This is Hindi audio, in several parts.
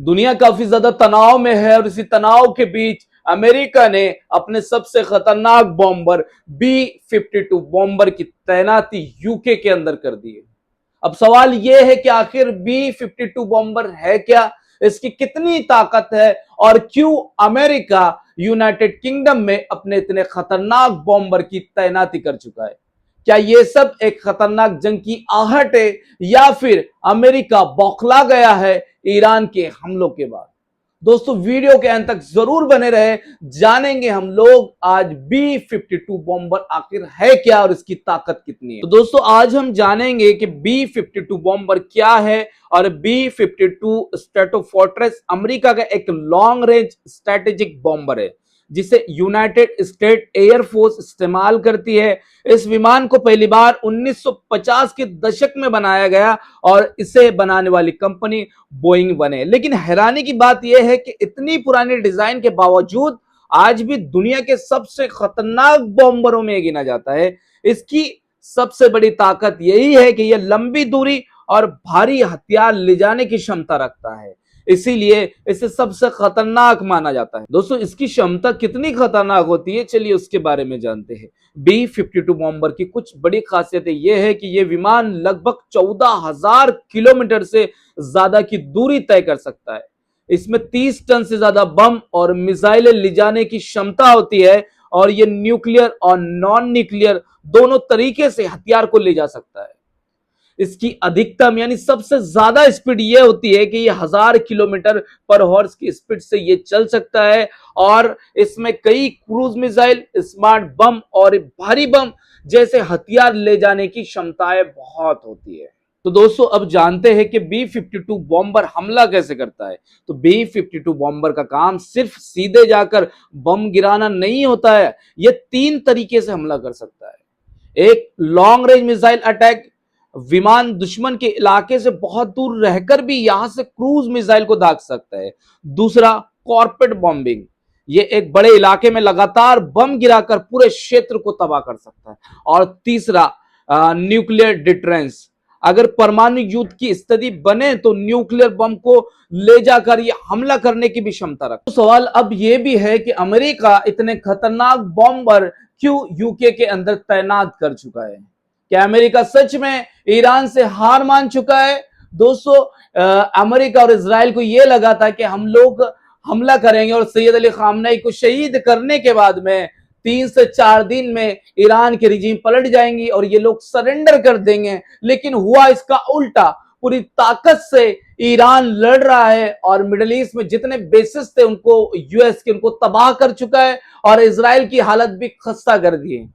दुनिया काफी ज्यादा तनाव में है और इसी तनाव के बीच अमेरिका ने अपने सबसे खतरनाक बॉम्बर B-52 बॉम्बर की तैनाती यूके के अंदर कर दी है। अब सवाल यह है कि आखिर B-52 बॉम्बर है क्या, इसकी कितनी ताकत है और क्यों अमेरिका यूनाइटेड किंगडम में अपने इतने खतरनाक बॉम्बर की तैनाती कर चुका है। क्या यह सब एक खतरनाक जंग की आहट है या फिर अमेरिका बौखला गया है ईरान के हमलों के बाद। दोस्तों वीडियो के अंत तक जरूर बने रहे, जानेंगे हम लोग आज B-52 बॉम्बर आखिर है क्या और इसकी ताकत कितनी है। तो दोस्तों आज हम जानेंगे कि B-52 बॉम्बर क्या है और B-52 स्ट्रेटोफोर्ट्रेस अमेरिका का एक लॉन्ग रेंज स्ट्रेटेजिक बॉम्बर है जिसे यूनाइटेड स्टेट एयर फोर्स इस्तेमाल करती है। इस विमान को पहली बार 1950 के दशक में बनाया गया और इसे बनाने वाली कंपनी बोइंग बने। लेकिन हैरानी की बात यह है कि इतनी पुरानी डिजाइन के बावजूद आज भी दुनिया के सबसे खतरनाक बॉम्बरों में गिना जाता है। इसकी सबसे बड़ी ताकत यही है कि यह लंबी दूरी और भारी हथियार ले जाने की क्षमता रखता है, इसीलिए इसे सबसे खतरनाक माना जाता है। दोस्तों इसकी क्षमता कितनी खतरनाक होती है, चलिए उसके बारे में जानते हैं। B-52 बॉम्बर की कुछ बड़ी खासियतें यह है कि यह विमान लगभग 14,000 किलोमीटर से ज्यादा की दूरी तय कर सकता है। इसमें 30 टन से ज्यादा बम और मिसाइलें ले जाने की क्षमता होती है और यह न्यूक्लियर और नॉन न्यूक्लियर दोनों तरीके से हथियार को ले जा सकता है। इसकी अधिकतम यानी सबसे ज्यादा स्पीड यह होती है कि ये 1000 किलोमीटर पर हॉर्स की स्पीड से ये चल सकता है और इसमें कई क्रूज मिसाइल, स्मार्ट बम और भारी बम जैसे हथियार ले जाने की क्षमताएं बहुत होती है। तो दोस्तों अब जानते हैं कि B-52 बॉम्बर हमला कैसे करता है। तो B-52 बॉम्बर का काम सिर्फ सीधे जाकर बम गिराना नहीं होता है, यह 3 तरीके से हमला कर सकता है। एक लॉन्ग रेंज मिसाइल अटैक, विमान दुश्मन के इलाके से बहुत दूर रहकर भी यहां से क्रूज मिसाइल को दाग सकता है। दूसरा कॉर्पोरेट बॉम्बिंग, ये एक बड़े इलाके में लगातार बम गिराकर पूरे क्षेत्र को तबाह कर सकता है। और तीसरा न्यूक्लियर डिटरेंस, अगर परमाणु युद्ध की स्थिति बने तो न्यूक्लियर बम को ले जाकर ये हमला करने की भी क्षमता रखता है। तो सवाल अब यह भी है कि अमेरिका इतने खतरनाक बॉम्बर क्यों यूके के अंदर तैनात कर चुका है। क्या अमेरिका सच में ईरान से हार मान चुका है। दोस्तों अमेरिका और इजराइल को यह लगा था कि हम लोग हमला करेंगे और सैयद अली खामनेई को शहीद करने के बाद में 3 से 4 दिन में ईरान की रिजीम पलट जाएंगी और ये लोग सरेंडर कर देंगे, लेकिन हुआ इसका उल्टा। पूरी ताकत से ईरान लड़ रहा है और मिडिल ईस्ट में जितने बेसिस थे उनको यूएस के उनको तबाह कर चुका है और इजराइल की हालत भी खस्ता कर दी है।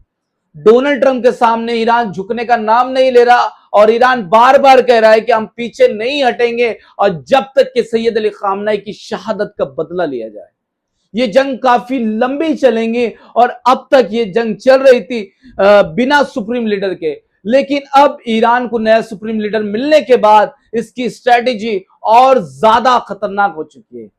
डोनाल्ड ट्रंप के सामने ईरान झुकने का नाम नहीं ले रहा और ईरान बार बार कह रहा है कि हम पीछे नहीं हटेंगे और जब तक कि सैयद अली खामनेई की शहादत का बदला लिया जाए। ये जंग काफी लंबी चलेंगी और अब तक ये जंग चल रही थी बिना सुप्रीम लीडर के, लेकिन अब ईरान को नया सुप्रीम लीडर मिलने के बाद इसकी स्ट्रेटेजी और ज्यादा खतरनाक हो चुकी है।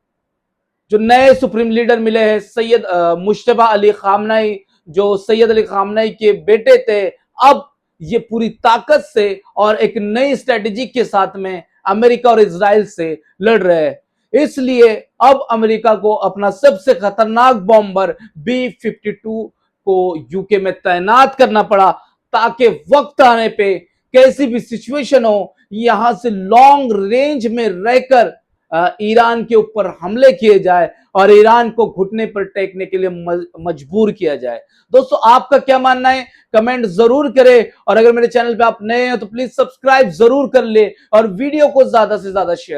जो नए सुप्रीम लीडर मिले हैं सैयद मुश्तबा अली खामनेई, जो सैयद अली खामनेई के बेटे थे, अब ये पूरी ताकत से और एक नई स्ट्रेटेजी के साथ में अमेरिका और इजराइल से लड़ रहे हैं। इसलिए अब अमेरिका को अपना सबसे खतरनाक बॉम्बर B-52 को यूके में तैनात करना पड़ा ताकि वक्त आने पे कैसी भी सिचुएशन हो यहां से लॉन्ग रेंज में रहकर ईरान के ऊपर हमले किए जाए और ईरान को घुटने पर टेकने के लिए मजबूर किया जाए। दोस्तों आपका क्या मानना है, कमेंट जरूर करें और अगर मेरे चैनल पे आप नए हैं तो प्लीज सब्सक्राइब जरूर कर ले और वीडियो को ज्यादा से ज्यादा शेयर